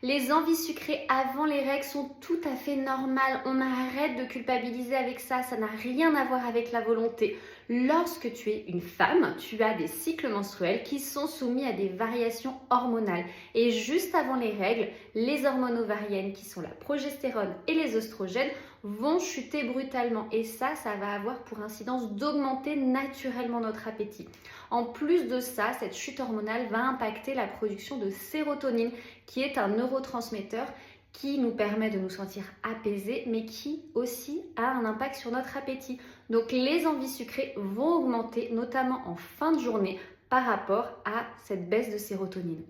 Les envies sucrées avant les règles sont tout à fait normales. On arrête de culpabiliser avec ça, ça n'a rien à voir avec la volonté. Lorsque tu es une femme, tu as des cycles menstruels qui sont soumis à des variations hormonales. Et juste avant les règles, les hormones ovariennes qui sont la progestérone et les oestrogènes vont chuter brutalement. Et ça va avoir pour incidence d'augmenter naturellement notre appétit. En plus de ça, cette chute hormonale va impacter la production de sérotonine, qui est un neurotransmetteur qui nous permet de nous sentir apaisés, mais qui aussi a un impact sur notre appétit. Donc les envies sucrées vont augmenter, notamment en fin de journée, par rapport à cette baisse de sérotonine.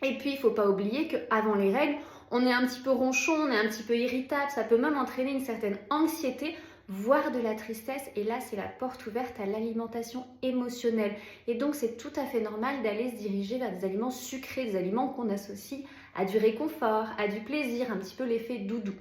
Et puis, il ne faut pas oublier qu'avant les règles, on est un petit peu ronchon, on est un petit peu irritable, ça peut même entraîner une certaine anxiété, voire de la tristesse. Et là, c'est la porte ouverte à l'alimentation émotionnelle. Et donc, c'est tout à fait normal d'aller se diriger vers des aliments sucrés, des aliments qu'on associe à du réconfort, à du plaisir, un petit peu l'effet doudou.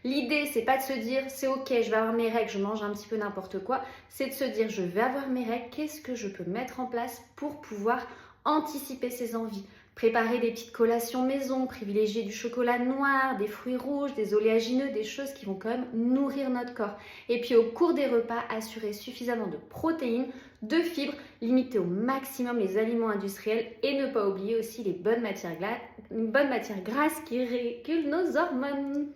L'idée, c'est pas de se dire c'est ok, je vais avoir mes règles, je mange un petit peu n'importe quoi. C'est de se dire je vais avoir mes règles, qu'est-ce que je peux mettre en place pour pouvoir anticiper ces envies. Préparer des petites collations maison, privilégier du chocolat noir, des fruits rouges, des oléagineux, des choses qui vont quand même nourrir notre corps. Et puis au cours des repas, assurer suffisamment de protéines, de fibres, limiter au maximum les aliments industriels et ne pas oublier aussi les bonnes matières grasses qui régulent nos hormones.